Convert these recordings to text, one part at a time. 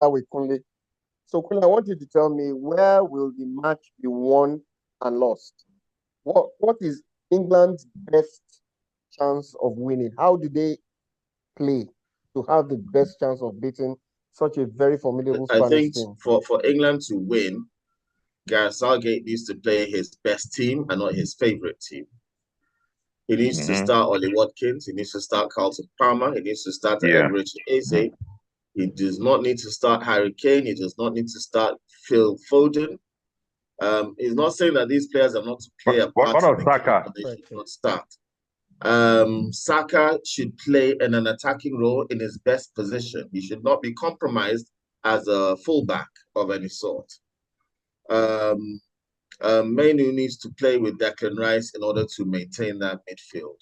with Kunle. So, Kunle, I want you to tell me, where will the match be won and lost? What is England's best chance of winning? How do they play to have the best chance of beating such a very formidable I Spanish think team? for England to win, Gareth Southgate needs to play his best team and not his favorite team. He needs to Mm-hmm. start Ollie Watkins. He needs to start Carlton Palmer. He needs to start Yeah. Eberechi Eze. He does not need to start Harry Kane. He does not need to start Phil Foden. He's not saying that these players are not to play a What part in of the game, Saka? but they should not start. Saka should play in an attacking role in his best position. He should not be compromised as a fullback of any sort. Um, Mainu needs to play with Declan Rice in order to maintain that midfield.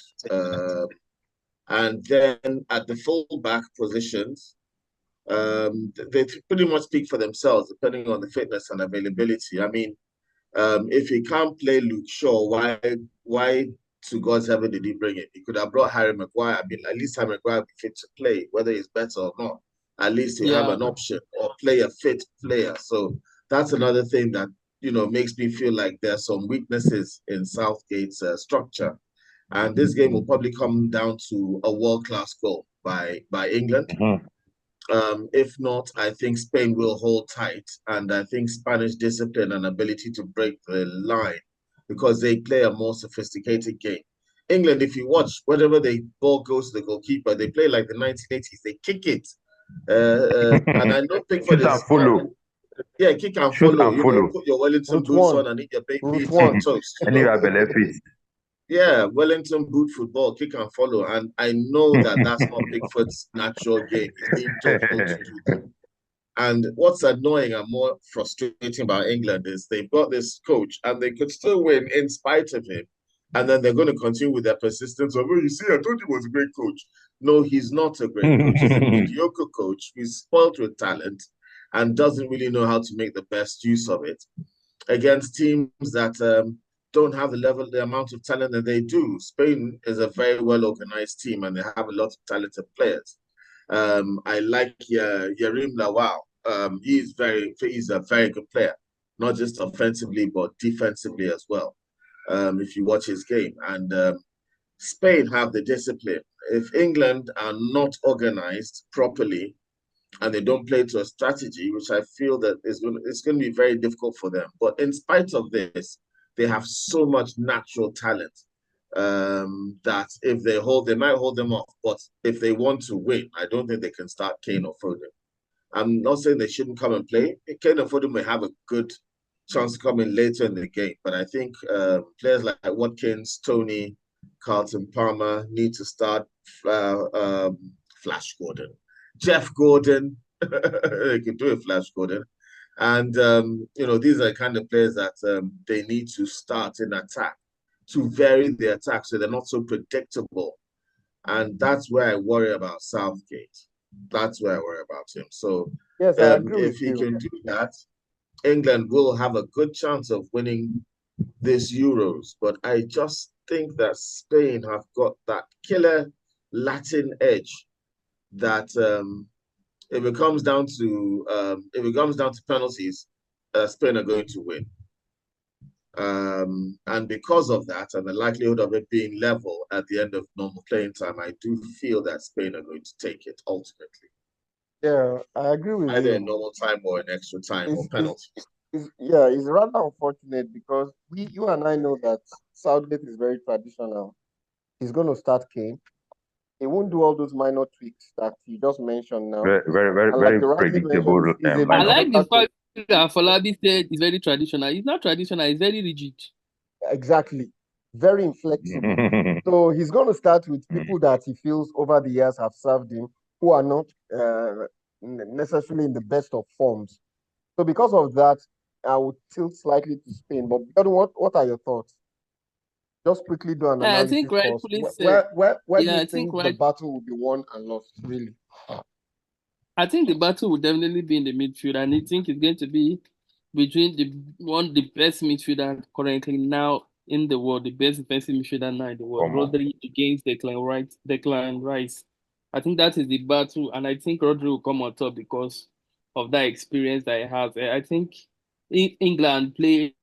And then at the fullback positions, they pretty much speak for themselves depending on the fitness and availability. I mean, if he can't play Luke Shaw, why to God's heaven did he bring it? He could have brought Harry Maguire. I mean, at least Harry Maguire would be fit to play, whether he's better or not. At least you have Yeah. an option or play a fit player. So that's another thing that makes me feel like there's some weaknesses in Southgate's structure. And this game will probably come down to a world-class goal by England. Mm-hmm. If not, I think Spain will hold tight, and I think Spanish discipline and ability to break the line because they play a more sophisticated game. England, if you watch, whenever the ball goes to the goalkeeper, they play like the 1980s. They kick it, and I know Pickford Shoot and is not. follow. Yeah, kick and Shoot follow. and follow. Put your Wellington Route boots one. on and eat your baked Route beans on one. toast. Anywhere Bele fit. Yeah, Wellington boot football, kick and follow. And I know that that's not Pickford's natural game. He's being told not to do that. And what's annoying and more frustrating about England is they've got this coach and they could still win in spite of him. And then they're going to continue with their persistence of, oh, you see, I told you he was a great coach. No, he's not a great coach. He's a mediocre coach who's spoiled with talent and doesn't really know how to make the best use of it against teams that don't have the amount of talent that they do. Spain is a very well organized team and they have a lot of talented players. I like Yerim Lawal. He's a very good player, not just offensively but defensively as well. If you watch his game, and Spain have the discipline. If England are not organized properly and they don't play to a strategy, which I feel that it's going to be very difficult for them. But in spite of this, they have so much natural talent that if they might hold them off. But if they want to win, I don't think they can start Kane or Foden. I'm not saying they shouldn't come and play. Kane and Foden may have a good chance to come in later in the game, but I think players like Watkins, Tony, Carlton Palmer need to start Flash Gordon. Jeff Gordon, they can do a Flash Gordon. And, these are the kind of players that they need to start in attack to vary the attack so they're not so predictable. And that's where I worry about Southgate. That's where I worry about him. So Yes, I agree if with he you. can do that, England will have a good chance of winning this Euros. But I just think that Spain have got that killer Latin edge that if it comes down to penalties, Spain are going to win. And because of that, and the likelihood of it being level at the end of normal playing time, I do feel that Spain are going to take it ultimately, Yeah, I agree with either in you. normal time or in extra time or It's, it's, penalties. it's rather unfortunate because you and I know that Southgate is very traditional. He's going to start Kane. He won't do all those minor tweaks that you just mentioned now. Very, very, very, And like very you rightly predictable mentioned, he's a I lineup. like the mediocre coach. fact that Falabi said it's very traditional. It's not traditional, it's very rigid. Exactly. Very inflexible. So he's going to start with people that he feels over the years have served him, who are not necessarily in the best of forms. So because of that, I would tilt slightly to Spain. But what are your thoughts? Just quickly do an Yeah, I think analysis for us. rightfully said. Where do Yeah, you I think think the battle will be won and lost, really? I think the battle will definitely be in the midfield, and I think it's going to be between the best midfielder currently now in the world, the best defensive midfielder now in the world, Come on. Rodri against Declan Rice. I think that is the battle, and I think Rodri will come on top because of that experience that he has. I think England play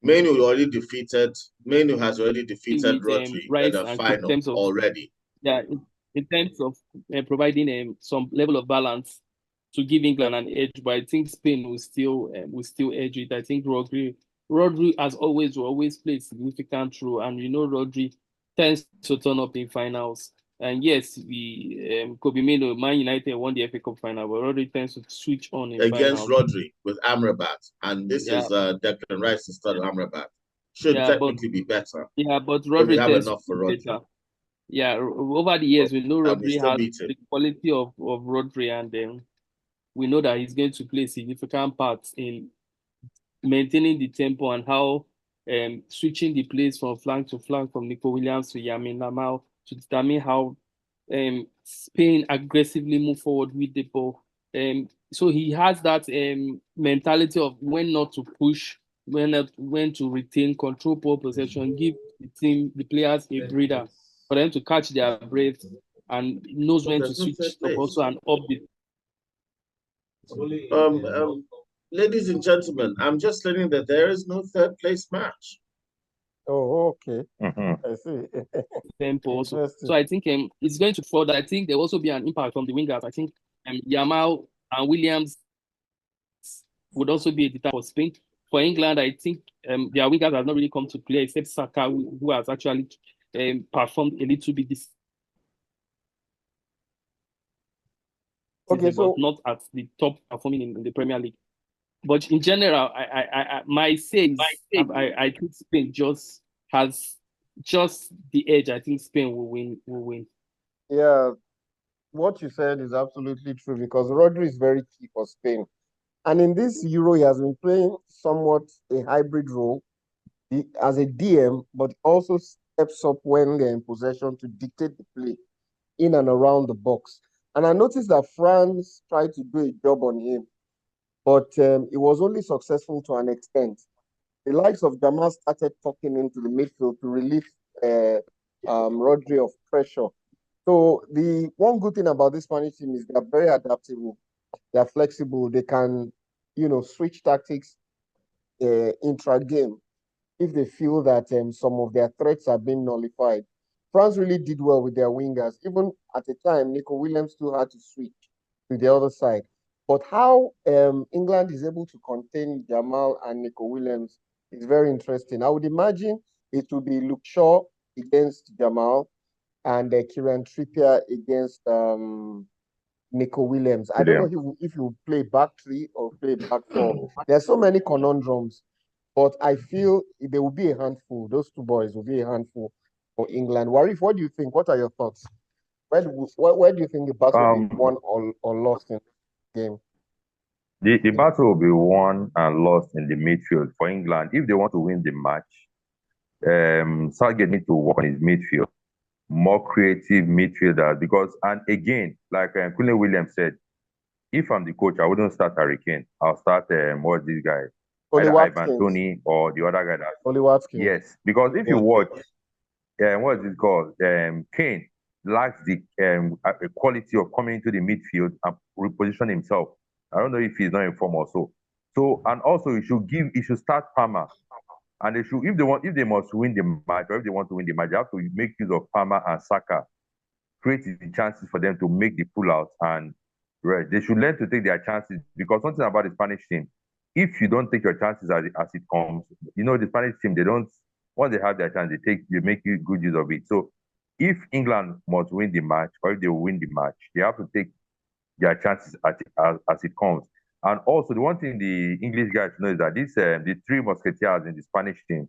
Manu has already defeated with Rodri in Rice the and in final terms of already. in terms of providing some level of balance to give England an edge, but I think Spain will still edge it. I think Rodri has always played significant role, and Rodri tends to turn up in finals. And yes, Kobe Mino, Man United won the FA Cup final, but Rodri tends to switch on in against finals. Rodri with Amrabat, and this is Declan Rice instead of Amrabat. Should technically be better. Yeah, but Rodri so we have enough for Rodri. Better. Yeah, over the years, we know Rodri has the quality of Rodri, and we know that he's going to play a significant part in maintaining the tempo and how switching the plays from flank to flank from Nico Williams to Lamine Yamal to determine how Spain aggressively move forward with the ball. So he has that mentality of when not to push, when to retain, control ball possession, give the players a breather for them to catch their breath, and knows when to switch up also and up the. Ladies and gentlemen, I'm just learning that there is no third place match. Oh, okay. I see. Tempo also. So I think it's going to further. I think there will also be an impact from the wingers. I think Yamal and Williams would also be a deterrent for Spain. For England, I think their wingers have not really come to play, except Saka, who has actually performed a little bit this okay, season, but not at the top performing in the Premier League. But in general, I think Spain just has the edge. I think Spain will win. Yeah, what you said is absolutely true because Rodri is very key for Spain. And in this Euro, he has been playing somewhat a hybrid role as a DM, but also steps up when they're in possession to dictate the play in and around the box. And I noticed that France tried to do a job on him, but it was only successful to an extent. The likes of Jamal started talking into the midfield to relieve Rodri of pressure. So the one good thing about this Spanish team is they're very adaptable. They're flexible. They can, switch tactics intra-game if they feel that some of their threats are being nullified. France really did well with their wingers. Even at the time, Nico Williams still had to switch to the other side. But how England is able to contain Jamal and Nico Williams is very interesting. I would imagine it will be Luke Shaw against Jamal and Kieran Trippier against Nico Williams. I don't know if he will play back three or play back four. There's so many conundrums, but I feel they will be a handful. Those two boys will be a handful for England. Warif, what do you think? What are your thoughts? Where do you think the battle will be won or lost in the game? The battle will be won and lost in the midfield for England. If they want to win the match, Southgate needs to work on his midfield, more creative midfielders. Because, and again, like Kunle Williams said, if I'm the coach, I wouldn't start Harry Kane. I'll start what's this guy? Either Ivan Toney or the other guy. Oli Watkins. Yes, because if you watch, what is it called? Kane lacks the quality of coming into the midfield and reposition himself. I don't know if he's not in form or so. So, and also he should start Palmer. And if they must win the match, or if they want to win the match, they have to make use of Palmer and Saka, create the chances for them to make the pullouts. And they should learn to take their chances, because something about the Spanish team, if you don't take your chances as it comes, the Spanish team, they don't, once they have their chance, they make good use of it. So if England must win the match, or if they win the match, they have to take their chances as it comes. And also, the one thing the English guys know is that the three musketeers in the Spanish team,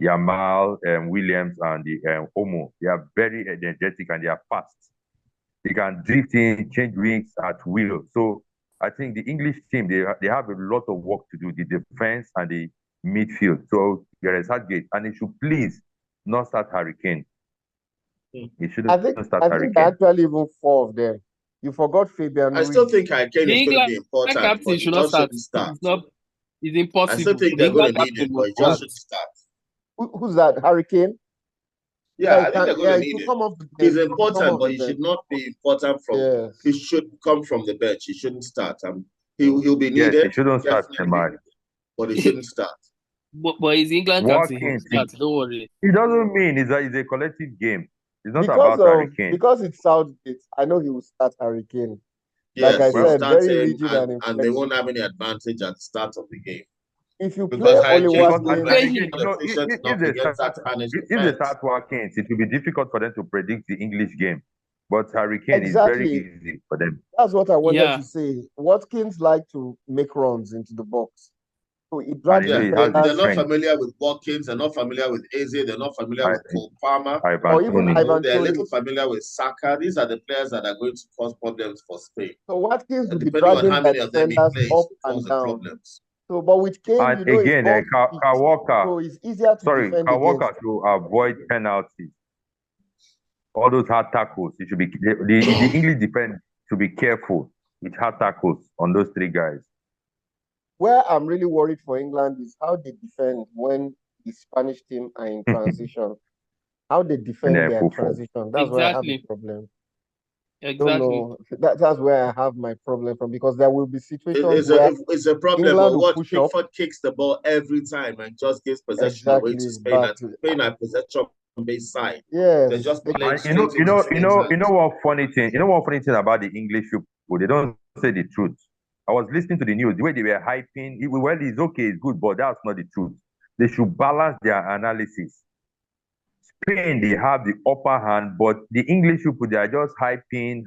Yamal, Williams, and the Olmo, they are very energetic and they are fast. They can drift in, change wings at will. So I think the English team, they have a lot of work to do, the defense and the midfield. So there is Southgate, and he should please not start Harry Kane. He shouldn't start Harry Kane. Actually even four of them. You forgot Fabian. I still think Harry Kane is going to be important, but he just shouldn't start. It's impossible. I still think they're going to need him, but he just shouldn't start. Who's that? Harry Kane? Yeah, I think they're going to need to him. come off the bench. He's important, but he should not be important from. Yes. He should come from the bench. He shouldn't start. He'll be needed. Yes, he shouldn't start the match. But he shouldn't start. But he's England captain. He starts. Don't worry. It doesn't mean it's a collective game. It's not because about Harry Kane. Because it's Southgate, I know he will start Harry Kane. Yes, like I said, very rigid and they won't have any advantage at the start of the game. If you play only Watkins, if they start Watkins, it will be difficult for them to predict the English game. But Harry Kane is very easy for them. That's what I wanted to say. Watkins like to make runs into the box. So it drags they're not familiar with Watkins, they're not familiar with Eze, they're not familiar with Cole Palmer, or even Ivan they're a little familiar with Saka. These are the players that are going to cause problems for Spain. So Watkins will be dragging their defenders up and down. Problems. So, but with Kane, and again, Kyle Walker. So it's easier to defend. Kyle Walker should avoid penalties. All those hard tackles. It should be the English defense should be careful with hard tackles on those three guys. Where I'm really worried for England is how they defend when the Spanish team are in transition. How they defend their transition. That's where I have a problem. Exactly. That's where I have my problem from, because there will be situations where it's a problem. But Pickford kicks the ball every time and just gives possession away to Spain, and Spain are possession-based side. Yes, they just you know what funny thing? You know what funny thing about the English people? They don't say the truth. I was listening to the news, the way they were hyping. Well, it's okay, it's good, but that's not the truth. They should balance their analysis. Spain, they have the upper hand, but the English people, they are just hyping.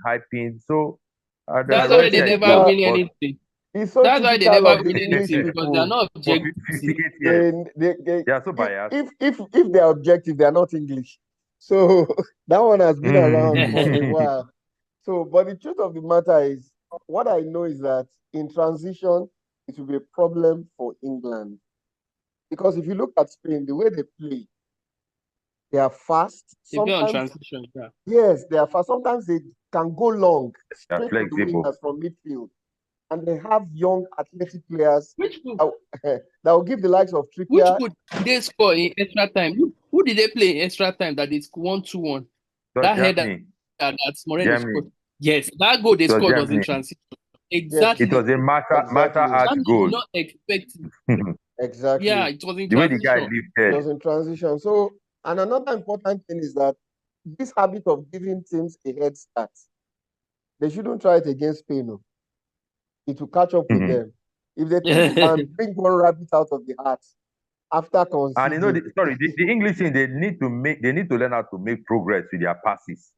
So that's why they never win anything. That's why they never win anything, because they are not objective. They are so biased. If they are objective, they are not English. So that one has been around for a while. So, but the truth of the matter is, what I know is that in transition, it will be a problem for England. Because if you look at Spain, the way they play, they are fast. On transition, Yes, they are fast. Sometimes they can go long, straight to the wingers from midfield. And they have young athletic players that will give the likes of Trippier. Which did they score in extra time? Who did they play in extra time that is 1-2-1? That header that's Moreno scored. Yes, that goal they scored was in transition. Exactly. It was a matter at goal. Not expect Exactly. Yeah, it was in transition. The way the guy lifted. It was in transition. So, and another important thing is that this habit of giving teams a head start, they shouldn't try it against Spain. It will catch up with them. If they think they can bring one rabbit out of the hat after conceding. And the English team, they need to learn how to make progress with their passes.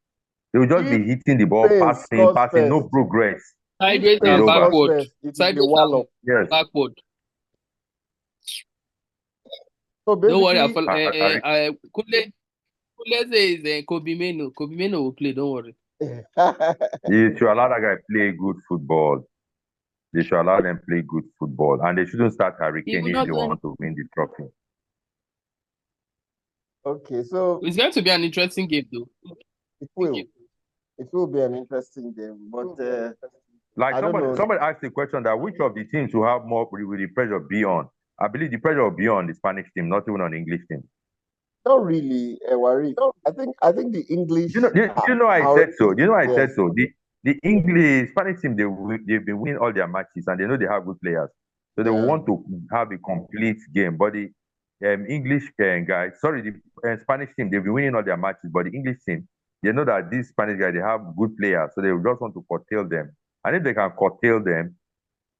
They will just be hitting the ball, passing, no progress. Sideways and backward. Yes. Backward. So don't worry, Kule says Kobe Meno. Kobe Meno will play, don't worry. You should allow that guy play good football. They should allow them play good football. And they shouldn't start Harry Kane if they want to win the trophy. Okay, so it's going to be an interesting game, though. It will. It will be an interesting game, but somebody asked the question that which of the teams will have more with the pressure be on? I believe the pressure will be on the Spanish team, not even on the English team. Not really, Wari. I think the English. I said so. I said so. The English Spanish team, they've been winning all their matches and they know they have good players, so they want to have a complete game. But the English guys, the Spanish team, they've been winning all their matches, but the English team, they know that these Spanish guys, they have good players, so they just want to curtail them. And if they can curtail them,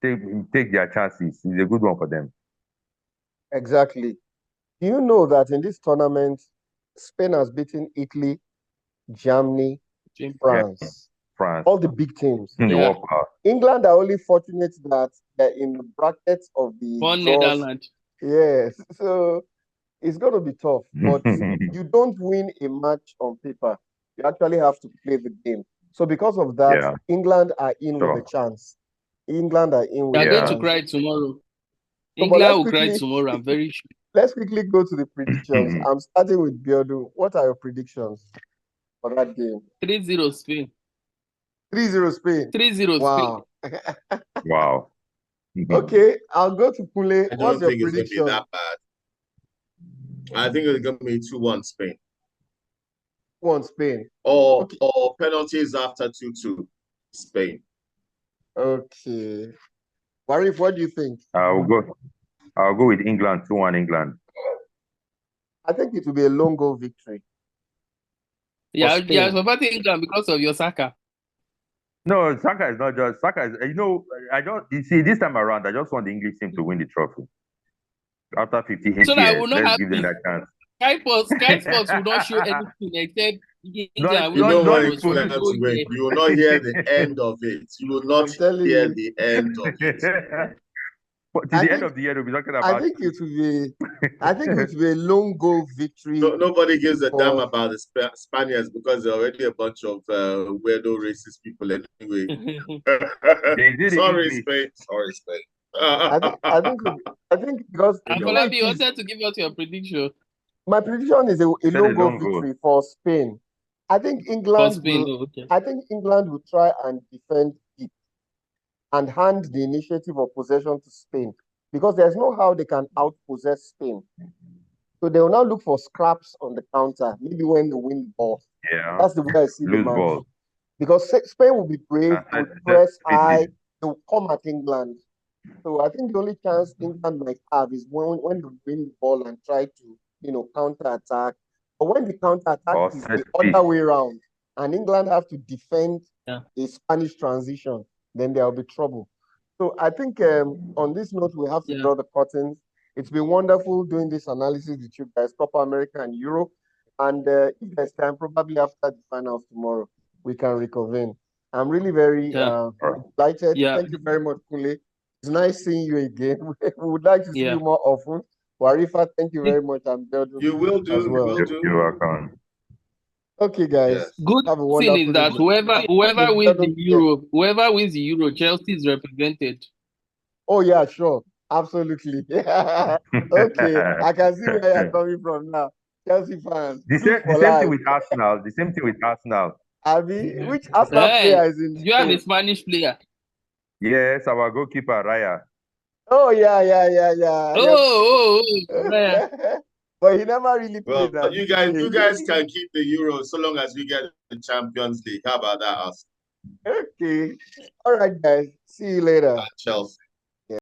take their chances. It's a good one for them. Exactly. Do you know that in this tournament, Spain has beaten Italy, Germany, France, all the big teams. England are only fortunate that they're in the brackets of the Netherlands. Yes, so it's going to be tough. But you don't win a match on paper. You actually have to play the game. So because of that, England are in with a chance. England are in with a chance. They're going to cry tomorrow. England will cry tomorrow, I'm very sure. Let's quickly go to the predictions. I'm starting with Biodu. What are your predictions for that game? 3-0 Spain. 3-0 Spain. 3-0 wow. Spain. Wow. Okay, I'll go to Kule. What's your prediction? I don't think it's going to be that bad. I think it's going to be 2-1 Spain. 2-1 Spain. Or penalties after 2-2 Spain. Okay. Warif, what do you think? I'll go with England, 2-1 England. I think it will be a long goal victory. Yeah, but England because of your Saka. No, Saka is not just Saka. You see, this time around, I just want the English team to win the trophy. After 58 years, let's give them that chance. Sky Sports will not show anything except England. You will not hear the end of it. You will not hear the end of it. But to the end of the year, we'll be talking about. I think it will be a long goal victory. Nobody gives a damn about the Spaniards because they're already a bunch of weirdo racist people anyway. Sorry, Spain. I think because Afolabi, you wanted to give us your prediction. My prediction is a long goal victory for Spain. I think England will try and defend it and hand the initiative of possession to Spain because there's no how they can outpossess Spain. So they will now look for scraps on the counter, maybe when they win the ball. Yeah, that's the way I see the match. Ball. Because Spain will be brave, will press high, they will come at England. So I think the only chance England might have is when they win the ball and try to, counter-attack. But when the counter-attack is the other way around and England have to defend a Spanish transition, then there will be trouble. So I think on this note, we have to draw the curtains. It's been wonderful doing this analysis with you guys, Copa America and Europe. And if there's time, probably after the finals tomorrow, we can reconvene. I'm really very delighted. Yeah. Thank you very much, Kule. It's nice seeing you again. We would like to see you more often. Warifa, thank you very much. I'm Belgium. You will do. As well. You're welcome. Okay, guys. Yes. Good thing is that whoever wins the Euro, Chelsea is represented. Oh yeah, sure, absolutely. Okay, I can see where you're coming from now. Chelsea fans. The same thing with Arsenal. The same thing with Arsenal. Abi, which Arsenal player is in? You have a Spanish player. Yes, our goalkeeper Raya. Oh yeah. Yeah. But he never really played that. You guys can keep the Euro so long as we get the Champions League. How about that, us? Okay. All right, guys. See you later. Chelsea.